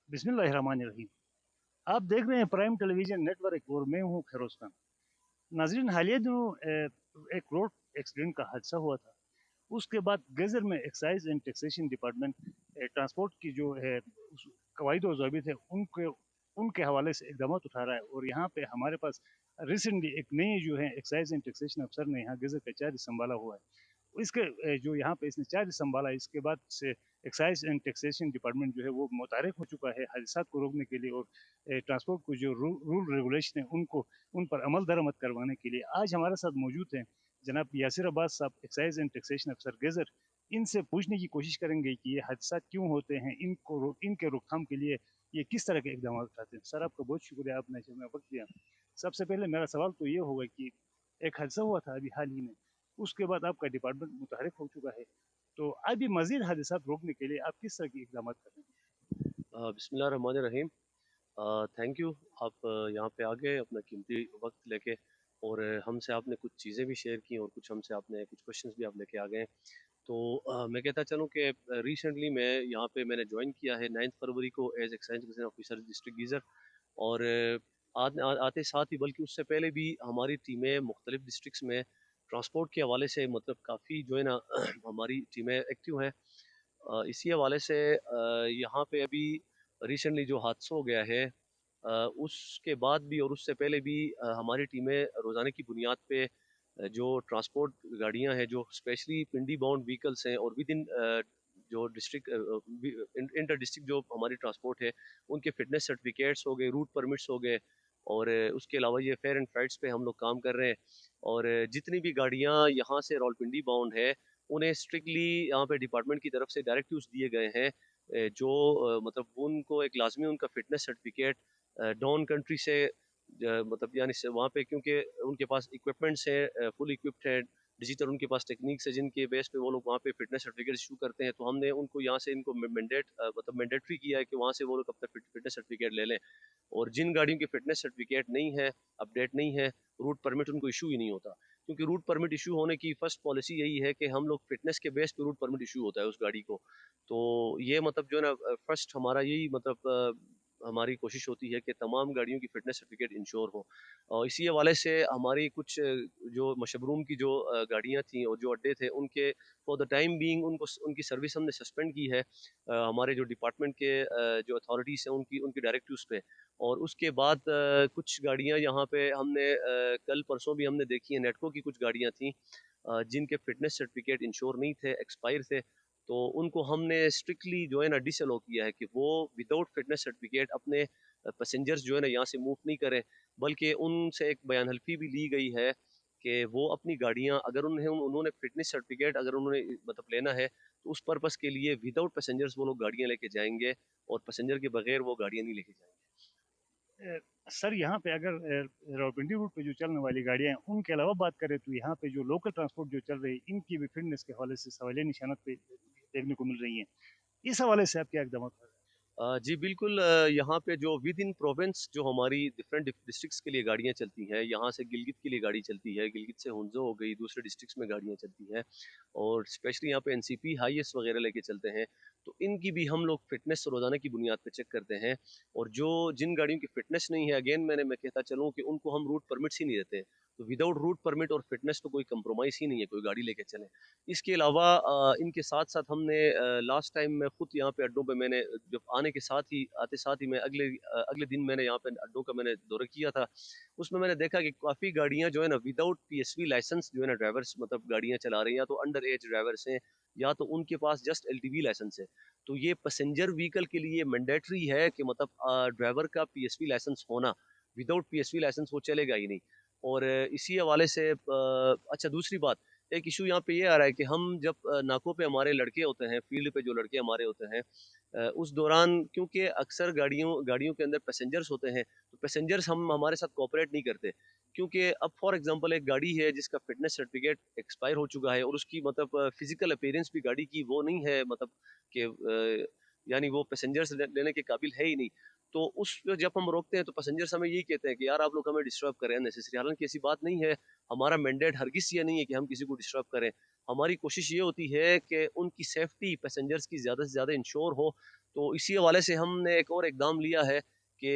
बिस्मिल्लाहिर्रहमानिर्रहीम। आप देख रहे हैं प्राइम टेलीविजन नेटवर्क और मैं हूं खैरोज खान। नाजरीन, हालिया दिनों एक रोड एक्सीडेंट का हादसा हुआ था। उसके बाद गजर में excise and taxation department transport की जो है कवायद और ज़ाबित है उनके उनके हवाले से इकदाम उठा रहा है। और यहाँ पे हमारे पास रिसेंटली एक नई जो है एक्साइज एंड टैक्सेशन अफसर ने यहाँ गजर का चार्ज संभाला हुआ है। इसके जो यहाँ पे इसने चार्ज संभाला, इसके बाद से एक्साइज एंड टैक्सेशन डिपार्टमेंट जो है वो मुतहरक हो चुका है हादसा को रोकने के लिए और ट्रांसपोर्ट को जो रूल रेगुलेशन है उनको उन पर अमल दरामद करवाने के लिए। आज हमारे साथ मौजूद हैं जनाब यासिर अब्बास साहब, एक्साइज एंड टैक्सेशन अफसर गजर। इनसे पूछने की कोशिश करेंगे कि ये हादसा क्यों होते हैं, इनके रोकथाम के लिए ये किस तरह के इकदाम उठाते हैं। सर, आपका बहुत शुक्रिया, आपने हमें वक्त दिया। सबसे पहले मेरा सवाल तो ये होगा कि एक हादसा हुआ था अभी हाल ही में, उसके बाद आपका डिपार्टमेंट मुतहरक हो चुका है, तो अभी मजीद हादसा रोकने के लिए आप किस तरह के इकदाम करें? बिस्मिल्लाहिर्रहमानिर्रहीम। Thank you. आप यहाँ पे आ गए अपना कीमती वक्त लेके, और हमसे आपने कुछ चीज़ें भी शेयर की और कुछ हमसे आपने कुछ क्वेश्चंस भी आप लेके आ गए। तो मैं कहता चलूँ कि रिसेंटली मैं यहाँ पे मैंने ज्वाइन किया है 9 फरवरी को एज एक्साइज ऑफिसर डिस्ट्रिक्ट गीज़र। और आते साथ ही, बल्कि उससे पहले भी हमारी टीमें मुख्तलिफ डिस्ट्रिक्स में ट्रांसपोर्ट के हवाले से मतलब काफ़ी जो है ना हमारी टीमें एक्टिव हैं। इसी हवाले से यहाँ पे अभी रिसेंटली जो हादसा हो गया है, उसके बाद भी और उससे पहले भी हमारी टीमें रोज़ाना की बुनियाद पे जो ट्रांसपोर्ट गाड़ियाँ हैं, जो स्पेशली पिंडी बाउंड व्हीकल्स हैं और विद इन जो डिस्ट्रिक्ट इंटर डिस्ट्रिक्ट जो हमारी ट्रांसपोर्ट है, उनके फिटनेस सर्टिफिकेट्स हो गए, रूट परमिट्स हो गए, और उसके अलावा ये फेयर एंड फ्लाइट्स पे हम लोग काम कर रहे हैं। और जितनी भी गाड़ियाँ यहाँ से रावलपिंडी बाउंड है, उन्हें स्ट्रिक्टली यहाँ पे डिपार्टमेंट की तरफ से डायरेक्टिव्स दिए गए हैं, जो मतलब उनको एक लाजमी उनका फिटनेस सर्टिफिकेट डाउन कंट्री से मतलब यानी से वहाँ पे, क्योंकि उनके पास इक्विपमेंट्स है, फुल इक्विप्ड है, डिजिटल उनके पास टेक्निक्स है जिनके बेस पे वो लोग वहाँ पे फिटनेस सर्टिफिकेट इशू करते हैं। तो हमने उनको यहाँ से इनको मतलब मैंडेटरी किया है कि वहाँ से वो लोग अपना फिटनेस सर्टिफिकेट ले लें। और जिन गाड़ियों की फिटनेस सर्टिफिकेट नहीं है, अपडेट नहीं है, रूट परमिट उनको इशू ही नहीं होता। क्योंकि रूट परमिट इशू होने की फर्स्ट पॉलिसी यही है कि हम लोग फिटनेस के बेस पे रूट परमिट इशू होता है उस गाड़ी को। तो ये मतलब जो है ना फर्स्ट हमारा यही मतलब हमारी कोशिश होती है कि तमाम गाड़ियों की फिटनेस सर्टिफिकेट इंश्योर हो। और इसी हवाले से हमारी कुछ जो मशबरूम की जो गाड़ियाँ थी और जो अड्डे थे, उनके फॉर द टाइम बीइंग उनको उनकी सर्विस हमने सस्पेंड की है, हमारे जो डिपार्टमेंट के जो अथॉरिटीज़ हैं उनकी उनकी डायरेक्टिव्स पे। और उसके बाद कुछ गाड़ियाँ यहाँ पे हमने कल परसों भी हमने देखी है, नेटको की कुछ गाड़ियाँ थी जिनके फिटनेस सर्टिफिकेट इंश्योर नहीं थे, एक्सपायर थे। तो उनको हमने स्ट्रिक्टली जो है ना डिसअलो किया है कि वो विदाउट फिटनेस सर्टिफिकेट अपने पैसेंजर्स जो है ना यहाँ से मूव नहीं करें। बल्कि उनसे एक बयान हल्फी भी ली गई है कि वो अपनी गाड़ियाँ अगर उन्हें उन्होंने फिटनेस सर्टिफिकेट अगर उन्होंने मतलब लेना है, तो उस पर्पज़ के लिए विदाउट पैसेंजर्स वो लोग गाड़ियाँ लेके जाएंगे, और पैसेंजर के बगैर वो गाड़ियाँ नहीं लेके जाएंगे। सर, यहाँ पे अगर रावलपिंडी रूट पे जो चलने वाली गाड़ियाँ हैं उनके अलावा बात करें तो यहाँ पे जो लोकल ट्रांसपोर्ट जो चल रही है इनकी भी फिटनेस के हवाले से सवालिया निशानत पे देखने को मिल रही है। इस हवाले से आप क्या इकदाम कर रहे हैं? जी बिल्कुल। यहाँ पे जो विद इन प्रोविंस जो हमारी डिफरेंट डिस्ट्रिक्ट्स के लिए गाड़ियाँ चलती हैं, यहाँ से गिलगित के लिए गाड़ी चलती है, गिलगित से हुंज़ो हो गई, दूसरे डिस्ट्रिक्ट्स में गाड़ियाँ चलती हैं, और स्पेशली यहाँ पे एनसीपी हाईएस्ट वगैरह लेके चलते हैं। तो इनकी भी हम लोग फिटनेस रोज़ाना की बुनियाद पे चेक करते हैं। और जो जिन गाड़ियों की फिटनेस नहीं है, अगेन मैं कहता चलूँ कि उनको हम रूट परमिट्स ही नहीं देते। तो विदाउट रूट परमिट और फिटनेस तो कोई कंप्रोमाइज़ ही नहीं है, कोई गाड़ी लेके चले। इसके अलावा इनके साथ-साथ हमने लास्ट टाइम मैं खुद यहाँ पे अड्डों पे मैंने जब आते साथ ही मैं अगले दिन मैंने यहाँ पे अड्डों का मैंने दौरा किया था। उसमें मैंने देखा कि काफ़ी गाड़ियाँ जो है ना विदाउट पीएसवी लाइसेंस जो है ना ड्राइवर्स मतलब गाड़ियाँ चला रहे हैं, या तो अंडर एज ड्राइवर्स हैं, या तो उनके पास जस्ट एलटीवी लाइसेंस है। तो ये पैसेंजर व्हीकल के लिए मैंडेटरी है कि मतलब ड्राइवर का पीएसवी लाइसेंस होना। विदाउट पीएसवी लाइसेंस वो चलेगा ही नहीं। और इसी हवाले से अच्छा, दूसरी बात, एक इशू यहाँ पे ये आ रहा है कि हम जब नाकों पे हमारे लड़के होते हैं, फील्ड पे जो लड़के हमारे होते हैं, उस दौरान क्योंकि अक्सर गाड़ियों के अंदर पैसेंजर्स होते हैं, तो पैसेंजर्स हम हमारे साथ कोऑपरेट नहीं करते। क्योंकि अब फॉर एग्जांपल एक गाड़ी है जिसका फिटनेस सर्टिफिकेट एक्सपायर हो चुका है, और उसकी मतलब फिजिकल अपीयरेंस भी गाड़ी की वो नहीं है, मतलब कि यानी वो पैसेंजर्स लेने के काबिल है ही नहीं। तो उस जब हम रोकते हैं तो पैसेंजर्स हमें यही कहते हैं कि यार आप लोग हमें डिस्टर्ब करें अननेसेसरी। हालांकि ऐसी बात नहीं है, हमारा मैंडेट हरगिज़ ये नहीं है कि हम किसी को डिस्टर्ब करें। हमारी कोशिश ये होती है कि उनकी सेफ्टी पैसेंजर्स की ज़्यादा से ज़्यादा इंश्योर हो। तो इसी हवाले से हमने एक और इकदाम लिया है कि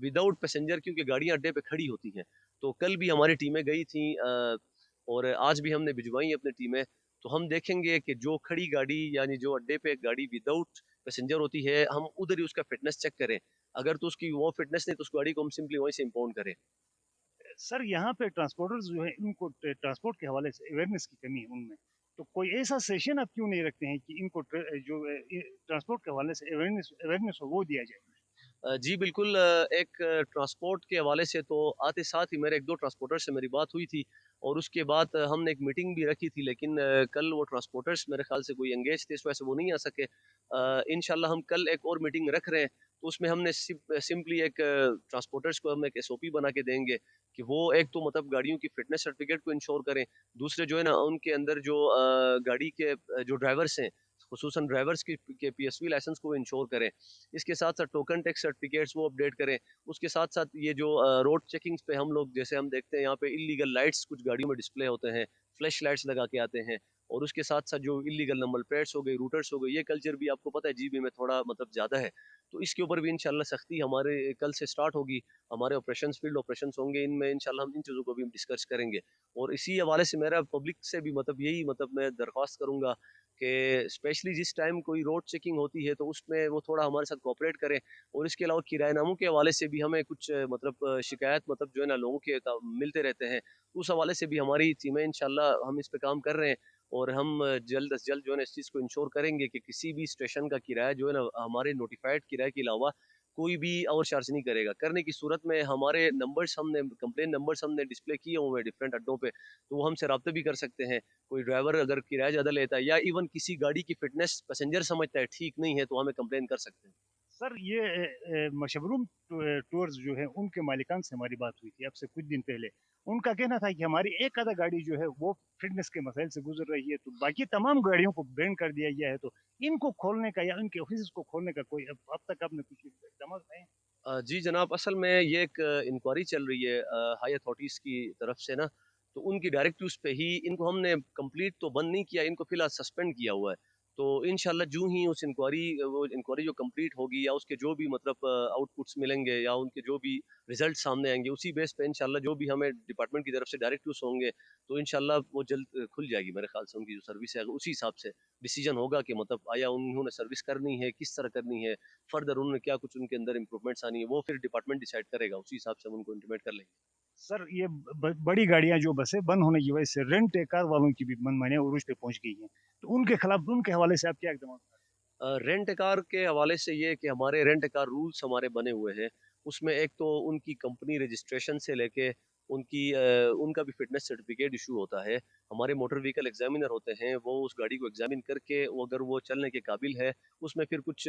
विदाउट पैसेंजर, क्योंकि गाड़ियाँ अड्डे पे खड़ी होती हैं, तो कल भी हमारी टीमें गई थी और आज भी हमने भिजवाई अपनी टीमें, तो हम देखेंगे कि जो खड़ी गाड़ी यानी जो अड्डे पे गाड़ी विदाउट पैसेंजर होती है, हम उधर ही उसका फिटनेस चेक करें। अगर तो उसकी वो फिटनेस नहीं तो उस गाड़ी को हम सिंपली वहीं से इम्पाउंड करें। सर यहाँ पे ट्रांसपोर्टर्स जो है उनको ट्रांसपोर्ट के हवाले से अवेयरनेस की कमी है उनमें, तो कोई ऐसा सेशन आप क्यों नहीं रखते हैं कि इनको जो ट्रांसपोर्ट के हवाले से अवेयरनेस अवेयरनेस हो वो दिया जाए? जी बिल्कुल, एक ट्रांसपोर्ट के हवाले से तो आते साथ ही मेरे एक दो ट्रांसपोर्टर से मेरी बात हुई थी और उसके बाद हमने एक मीटिंग भी रखी थी, लेकिन कल वो ट्रांसपोर्टर्स मेरे ख्याल से कोई एंगेज थे, इस वजह से वो नहीं आ सके। इंशाल्लाह हम कल एक और मीटिंग रख रहे हैं, तो उसमें हमने सिंपली एक ट्रांसपोर्टर्स को हम एक एसओपी बना के देंगे कि वो एक तो मतलब गाड़ियों की फिटनेस सर्टिफिकेट को इंश्योर करें, दूसरे जो है ना उनके अंदर जो गाड़ी के जो ड्राइवर्स हैं, खुसूसन ड्राइवर्स के पीएसवी लाइसेंस को इंश्योर करें। इसके साथ साथ टोकन टैक्स सर्टिफिकेट्स वो अपडेट करें। उसके साथ साथ ये जो रोड चेकिंग्स पे हम लोग, जैसे हम देखते हैं यहाँ पे इलीगल लाइट्स कुछ गाड़ियों में डिस्प्ले होते हैं, फ्लैश लाइट्स लगा के आते हैं, और उसके साथ साथ जो इलीगल नंबर प्लेट्स हो गई, रूटर्स हो गई, ये कल्चर भी आपको पता है जीबी में थोड़ा मतलब ज़्यादा है, तो इसके ऊपर भी इंशाल्लाह सख्ती हमारे कल से स्टार्ट होगी। हमारे ऑपरेशंस फील्ड ऑपरेशंस होंगे, इनमें इंशाल्लाह हम इन चीज़ों को भी डिस्कस करेंगे। और इसी हवाले से मेरा पब्लिक से भी मतलब यही मतलब मैं दरख्वास्त करूँगा कि स्पेशली जिस टाइम कोई रोड चेकिंग होती है तो उसमें वो थोड़ा हमारे साथ कोऑपरेट करें। और इसके अलावा किराएनामों के हवाले से भी हमें कुछ मतलब शिकायत मतलब जो है ना लोगों के मिलते रहते हैं, उस हवाले से भी हमारी टीमें इंशाल्लाह हम इस पे काम कर रहे हैं, और हम जल्द अज जल्द जो है ना इस चीज़ को इंश्योर करेंगे कि किसी भी स्टेशन का किराया जो है ना हमारे नोटिफाइड किराए के अलावा कोई भी और चार्ज नहीं करेगा। करने की सूरत में हमारे नंबर्स हमने कंप्लेन नंबर्स हमने डिस्प्ले किए हुए हैं डिफरेंट अड्डों पे, तो वो हमसे रब्ता भी कर सकते हैं। कोई ड्राइवर अगर किराया ज़्यादा लेता है या इवन किसी गाड़ी की फिटनेस पैसेंजर समझता है ठीक नहीं है, तो हमें कंप्लेन कर सकते हैं। सर ये मशबरूम टूर्स जो है उनके मालिकान से हमारी बात हुई थी आपसे कुछ दिन पहले। उनका कहना था कि हमारी एक आधा गाड़ी जो है वो फिटनेस के मसाइल से गुजर रही है, तो बाकी तमाम गाड़ियों को बैन कर दिया गया है, तो इनको खोलने का या इनके ऑफिस को खोलने का कोई अब तक आपने कुछ इकदाम नहीं? जी जनाब, असल में ये एक इंक्वायरी चल रही है हाई अथॉरिटीज़ की तरफ से ना, तो उनकी डायरेक्टिव्स पे ही इनको हमने कंप्लीट तो बंद नहीं किया, इनको फ़िलहाल सस्पेंड किया हुआ है। तो इंशाल्लाह जूँ ही उस इंक्वायरी वो इंक्वायरी जो कंप्लीट होगी या उसके जो भी मतलब आउटपुट्स मिलेंगे या उनके जो भी रिज़ल्ट सामने आएँगे, उसी बेस पे इंशाल्लाह जो भी हमें डिपार्टमेंट की तरफ से डायरेक्टिव्स होंगे, तो इंशाल्लाह वो जल्द खुल जाएगी मेरे ख़्याल से उनकी जो सर्विस है, उसी हिसाब से डिसीजन होगा कि मतलब आया उन्होंने सर्विस करनी है, किस तरह करनी है, फर्दर उन्होंने क्या कुछ उनके अंदर इम्प्रूवमेंट्स आनी है, वो फिर डिपार्टमेंट डिसाइड करेगा, उसी हिसाब से हम उनको इंटीमेट कर लेंगे। सर ये बड़ी गाड़ियां जो बसें बंद होने की वजह से रेंट ए कार वालों की भी मनमानी उरूज पे पहुंच गई हैं, तो उनके खिलाफ उनके हवाले से आप क्या इकदाम? रेंट कार के हवाले से ये कि हमारे रेंट कार रूल्स हमारे बने हुए हैं, उसमें एक तो उनकी कंपनी रजिस्ट्रेशन से लेके उनका भी फिटनेस सर्टिफिकेट इशू होता है। हमारे मोटर व्हीकल एग्जामिनर होते हैं, वो उस गाड़ी को एग्जामिन करके वो अगर वो चलने के काबिल है, उसमें फिर कुछ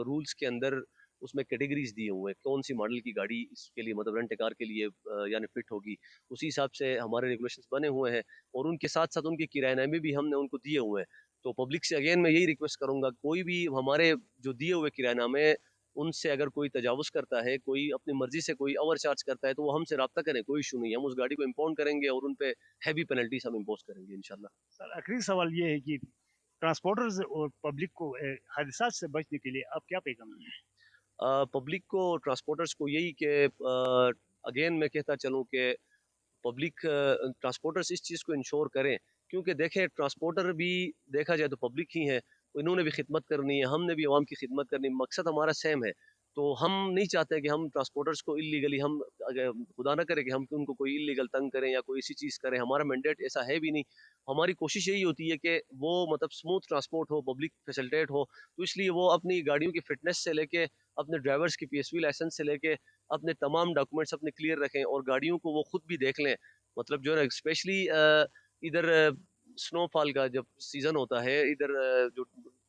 रूल्स के अंदर उसमें कैटेगरीज दिए हुए हैं, कौन सी मॉडल की गाड़ी इसके लिए मतलब रेंट कार के लिए यानी फिट होगी, उसी हिसाब से हमारे रेगुलेशंस बने हुए हैं। और उनके साथ साथ उनके किराएनामे भी हमने उनको दिए हुए हैं। तो पब्लिक से अगेन मैं यही रिक्वेस्ट करूंगा, कोई भी हमारे जो दिए हुए किराएनामे उनसे अगर कोई तजावुज़ करता है, कोई अपनी मर्जी से कोई ओवर चार्ज करता है, तो वो हमसे रब्ता करें, कोई इशू नहीं है, हम उस गाड़ी को इम्पाउंड करेंगे और उन पे हैवी पेनल्टीज हम इम्पोज करेंगे इंशाल्लाह। सर आखिरी सवाल ये है कि ट्रांसपोर्टर्स और पब्लिक को हादसा से बचने के लिए आप क्या पैगाम देंगे? पब्लिक को ट्रांसपोर्टर्स को यही कि अगेन मैं कहता चलूँ कि पब्लिक ट्रांसपोर्टर्स इस चीज़ को इंश्योर करें, क्योंकि देखें ट्रांसपोर्टर भी देखा जाए तो पब्लिक ही है, इन्होंने भी खिदमत करनी है, हमने भी आवाम की खिदमत करनी है, मकसद हमारा सेम है। तो हम नहीं चाहते कि हम ट्रांसपोर्टर्स को इलीगली हम अगर खुदा ना करे कि हम उनको कोई इलीगल तंग करें या कोई ऐसी चीज़ करें, हमारा मैंडेट ऐसा है भी नहीं। हमारी कोशिश यही होती है कि वो मतलब स्मूथ ट्रांसपोर्ट हो, पब्लिक फैसिलिटेट हो, तो इसलिए वो अपनी गाड़ियों की फिटनेस से लेके अपने ड्राइवर्स की पीएसवी लाइसेंस से लेके अपने तमाम डॉक्यूमेंट्स अपने क्लियर रखें और गाड़ियों को वो खुद भी देख लें। मतलब जो है ना स्पेशली इधर स्नोफॉल का जब सीज़न होता है, इधर जो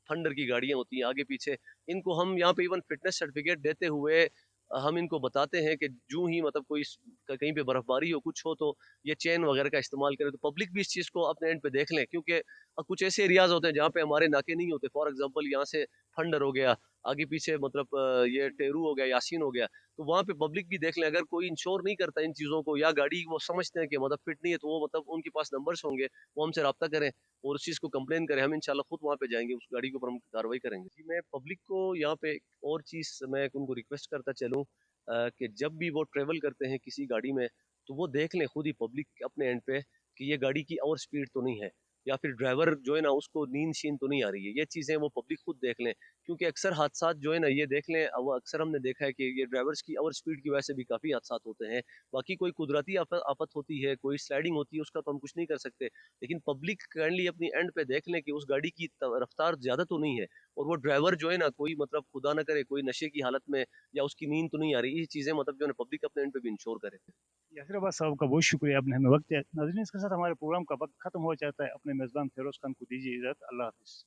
थंडर की गाड़ियाँ होती हैं आगे पीछे, इनको हम यहाँ पे इवन फिटनेस सर्टिफिकेट देते हुए हम इनको बताते हैं कि जूँ ही मतलब कोई कहीं पे बर्फबारी हो कुछ हो तो ये चेन वगैरह का इस्तेमाल करें, तो पब्लिक भी इस चीज़ को अपने एंड पे देख लें, क्योंकि कुछ ऐसे एरियाज होते हैं जहाँ पे हमारे नाके नहीं होते, फॉर एग्जांपल यहाँ से थंडर हो गया आगे पीछे मतलब ये टेरू हो गया, यासीन हो गया, तो वहाँ पे पब्लिक भी देख लें, अगर कोई इंश्योर नहीं करता इन चीज़ों को या गाड़ी वो समझते हैं कि मतलब फिट नहीं है, तो वो मतलब उनके पास नंबर्स होंगे, वो हमसे रब्ता करें और उस चीज़ को कंप्लेन करें, हम इंशाल्लाह खुद वहाँ पे जाएँगे, उस गाड़ी के ऊपर हम कार्रवाई करेंगे। जी, मैं पब्लिक को यहाँ पे एक और चीज़ मैं उनको रिक्वेस्ट करता चलूँ कि जब भी वो ट्रैवल करते हैं किसी गाड़ी में, तो वो देख लें खुद ही पब्लिक अपने एंड पे कि ये गाड़ी की ओवर स्पीड तो नहीं है या फिर ड्राइवर जो है ना उसको नींद-शींद तो नहीं आ रही है। ये चीज़ें वो पब्लिक खुद देख लें, क्योंकि अक्सर हादसात जो है ना ये देख लें वो अक्सर हमने देखा है कि ये ड्राइवर्स की ओवर स्पीड की वजह से भी काफ़ी हादसात होते हैं। बाकी कोई कुदरती आफ़त होती है, कोई स्लाइडिंग होती है उसका तो हम कुछ नहीं कर सकते। लेकिन पब्लिक काइंडली अपनी एंड पे देख लें कि उस गाड़ी की रफ़्तार ज़्यादा तो नहीं है और वो ड्राइवर जो है ना कोई मतलब खुदा ना करे कोई नशे की हालत में या उसकी नींद तो नहीं आ रही। ये चीज़ें मतलब जो है ना पब्लिक अपने एंड पे भी इंश्योर करे। यासिर अब्बास साहब का बहुत शुक्रिया, आपने हमें वक्त दिया। नाज़रीन, इसके साथ हमारे प्रोग्राम का वक्त खत्म हो जाता है। अपने मेज़बान फ़िरोज़ खान को दीजिए इजाज़त। अल्लाह हाफ़िज़।